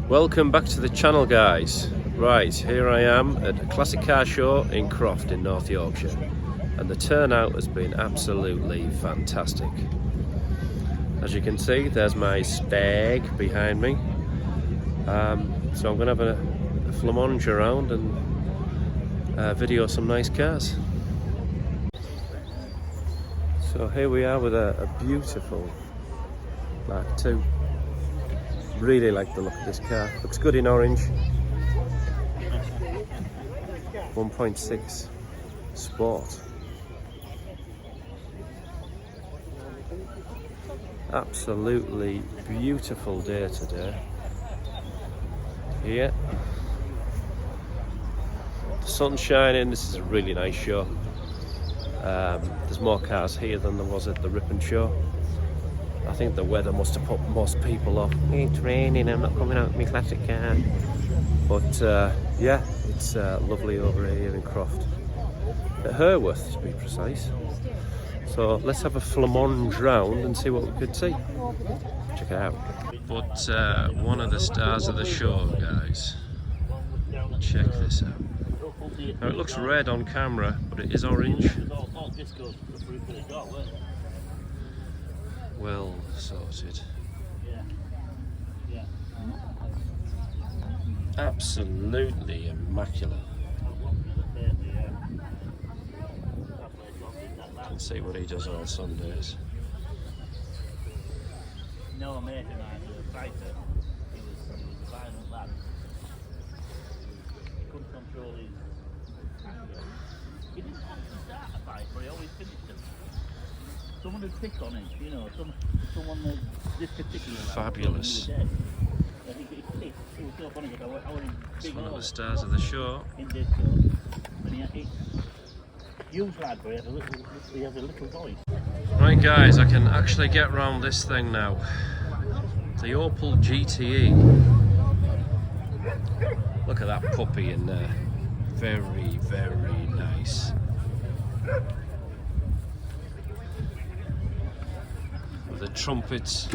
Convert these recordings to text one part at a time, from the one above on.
Welcome back to the channel, guys. Right, here I am at a classic car show in Croft in North Yorkshire, and the turnout has been absolutely fantastic. As you can see, there's my Spag behind me. So I'm going to have a flamonge around and video some nice cars. So here we are with a beautiful Mark II. Really like the look of this car. Looks good in orange. 1.6 Sport. Absolutely beautiful day today. Here. The sun's shining. This is a really nice show. There's more cars here than there was at the Ripon show. I think the weather must have put most people off. It's raining, I'm not coming out with my classic car. But yeah, it's lovely over here in Croft. At Herworth, to be precise. So let's have a flamonge round and see what we could see. Check it out. But one of the stars of the show, guys. Check this out. Now it looks red on camera, but it is orange. Well sorted. Absolutely immaculate. Can see what he does on Sundays. No, mate of mine was a fighter. He was a violent lad. He couldn't control his anger. He didn't actually start a fight, but he always finished them. Someone would pick on him, you know, someone that this particular fabulous. It was so funny because I went in It's big one of the horse stars of the show. in disco, and he huge lad, but he has a little voice. Right, guys, I can actually get round this thing now. The Opel GTE. Look at that puppy in there. Very, very nice. With the trumpets.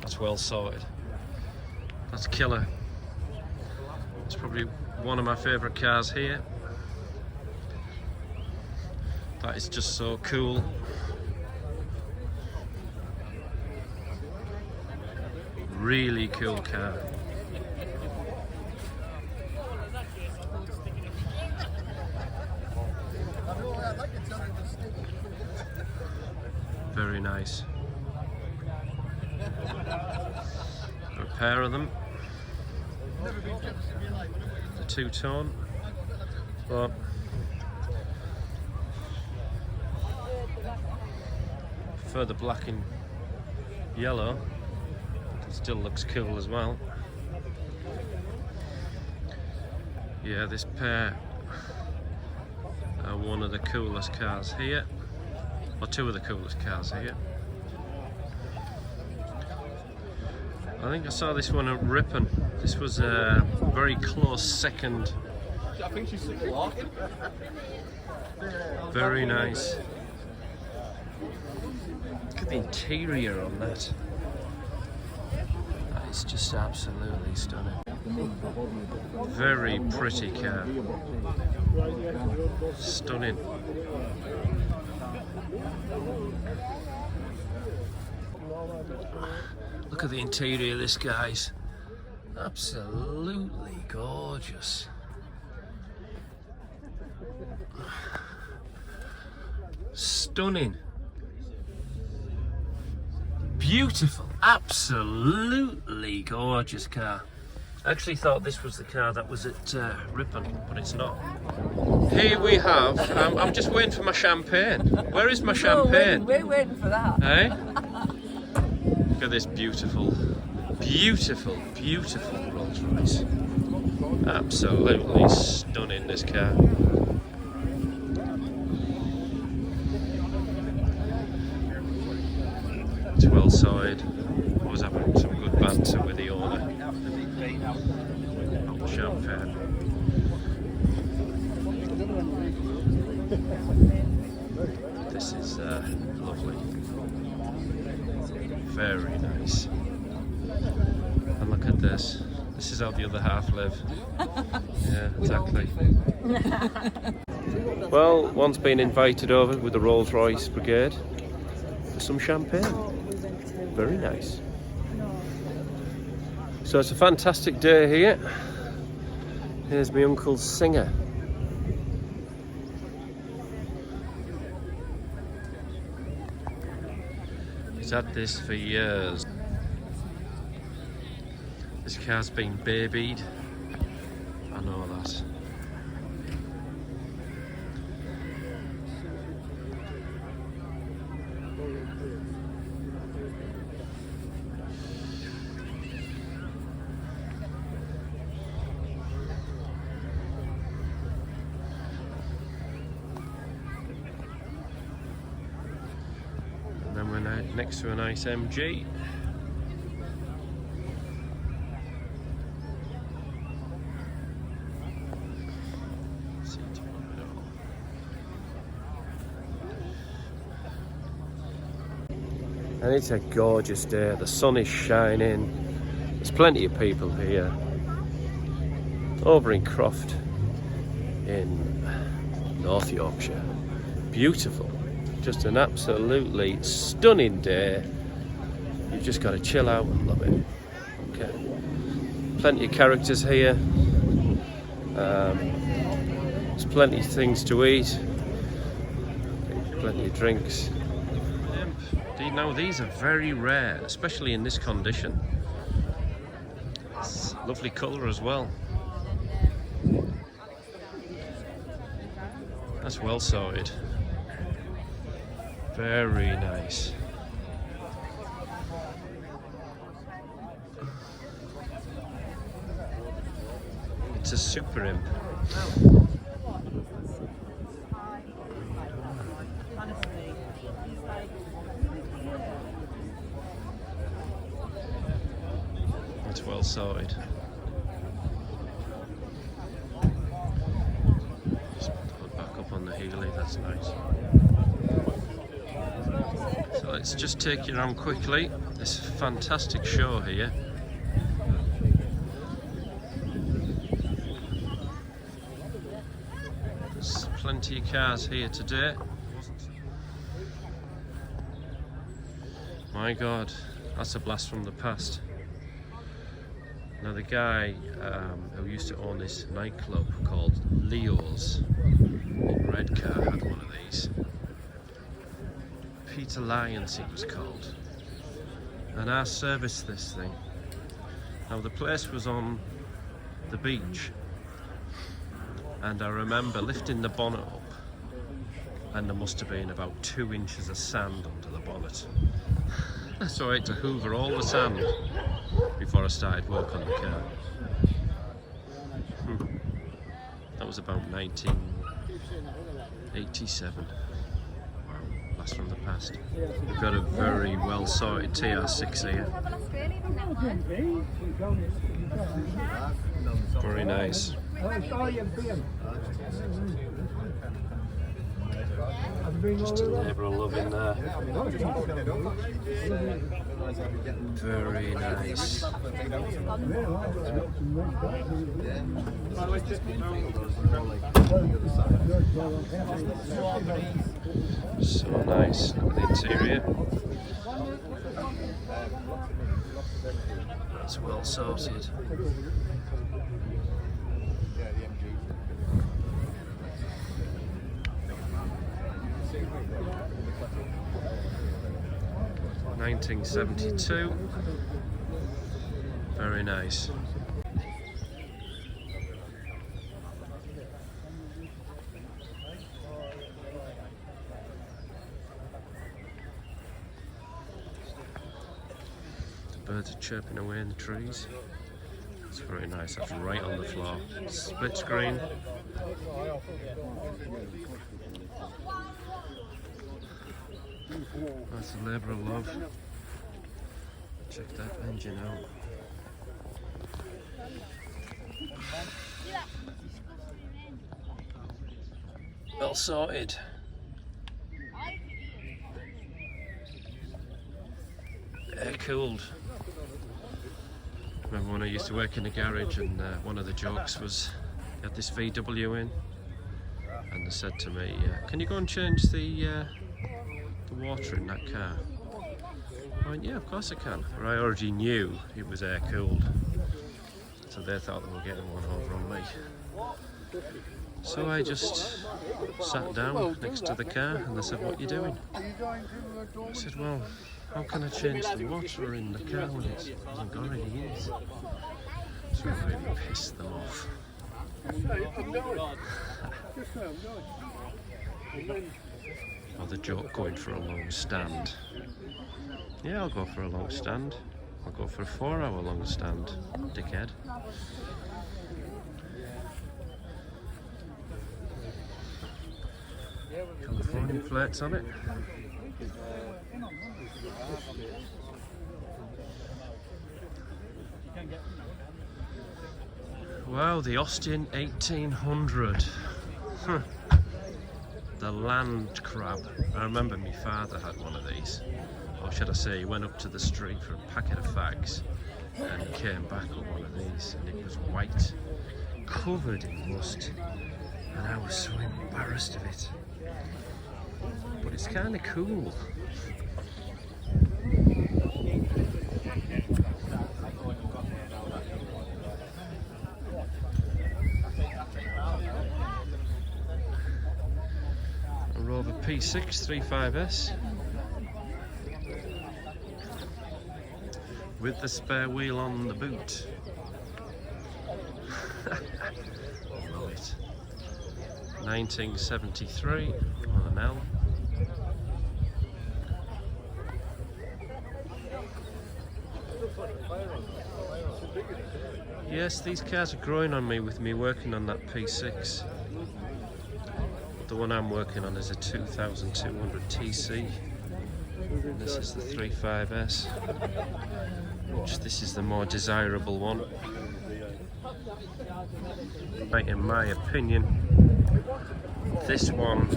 That's well sorted. That's killer. It's probably one of my favourite cars here. That is just so cool. Really cool car. Very nice. A pair of them. The two-tone, but prefer the black and yellow. It still looks cool as well. Yeah, this pair are one of the coolest cars here, or two of the coolest cars here. I think I saw this one at Ripon. This was a very close second. I think she's walking. Very nice. Look at the interior on that. That is just absolutely stunning. Very pretty car. Stunning. Look at the interior of this, guys. Absolutely gorgeous. Stunning. Beautiful. Absolutely gorgeous car. I actually thought this was the car that was at Ripon, but it's not. Here we have, I'm just waiting for my champagne. Where is my champagne? We're waiting for that. Eh? Look at this beautiful, beautiful, beautiful Rolls Royce. Absolutely stunning, this car. It's well sorted. I was having some good banter with the owner of the champagne. This is lovely. Very nice. And look at this. This is how the other half live. Yeah, exactly. Well, one's been invited over with the Rolls-Royce Brigade for some champagne. Very nice. So it's a fantastic day here. Here's my uncle's singer. He's had this for years. This car's been babied. I know that. And then we're now next to a nice MG. And it's a gorgeous day, the sun is shining, there's plenty of people here. Over in Croft in North Yorkshire. Beautiful, just an absolutely stunning day. You've just got to chill out and love it. Okay, plenty of characters here. There's plenty of things to eat, plenty of drinks. Now these are very rare, especially in this condition. It's a lovely colour as well. That's well sorted. Very nice. It's a super imp. It's well sorted. Just put it back up on the Healy, that's nice. So let's just take you around quickly. This fantastic show here. There's plenty of cars here today. My God, that's a blast from the past. Now the guy who used to own this nightclub called Leo's in Redcar had one of these. Peter Lyons he was called. And I serviced this thing. Now the place was on the beach, and I remember lifting the bonnet up, and there must have been about 2 inches of sand under the bonnet. So I had to hoover all the sand before I started work on the car. That was about 1987. Blast from the past. We've got a very well sorted TR6 here. Very nice. Just a labour of love in there. Very nice. So nice. Look at the interior. It's well sorted. (1972). Very nice. The birds are chirping away in the trees. It's very nice. That's right on the floor. Split screen. That's a labour of love. Check that engine out. Well sorted. air-cooled. Remember when I used to work in a garage, and one of the jokes was, I had this VW in, and they said to me, can you go and change the water in that car? I went, yeah, of course I can. But I already knew it was air-cooled, so they thought they were getting one over on me. So I just sat down next to the car, and they said, what are you doing? I said, well, how can I change the water in the car when it hasn't got any ears? So it really pissed them off. Or the joke going for a long stand. Yeah, I'll go for a long stand. I'll go for a 4-hour long stand, dickhead. California plates on it. Wow, the Austin 1800. Huh. The land crab. I remember my father had one of these. Or should I say, he went up to the street for a packet of fags and he came back with one of these, and it was white, covered in rust, and I was so embarrassed of it. But it's kind of cool. A Rover P6 35S with the spare wheel on the boot. Love it. 1973 on an L. Yes, these cars are growing on me with me working on that P6. The one I'm working on is a 2200 TC. And this is the 35S, which this is the more desirable one. Right, in my opinion, this one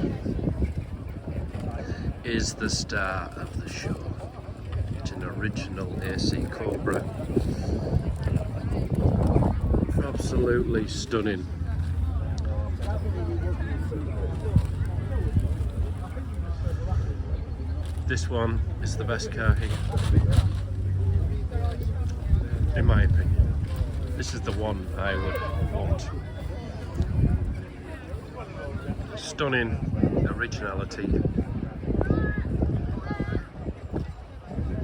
is the star of the show. It's an original AC Cobra. Absolutely stunning. This one is the best car here, in my opinion. This is the one I would want. Stunning originality.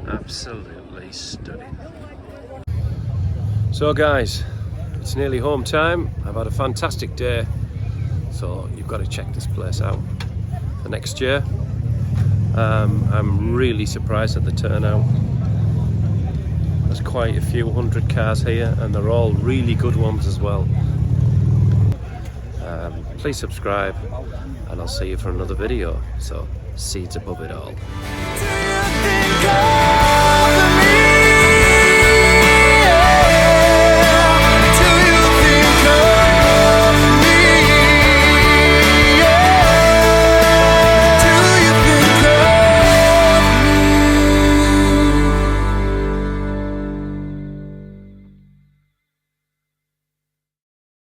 Absolutely stunning. So guys, it's nearly home time. I've had a fantastic day, so you've got to check this place out for next year. I'm really surprised at the turnout. There's quite a few hundred cars here, and they're all really good ones as well. Please subscribe, and I'll see you for another video. So, seeds above it all.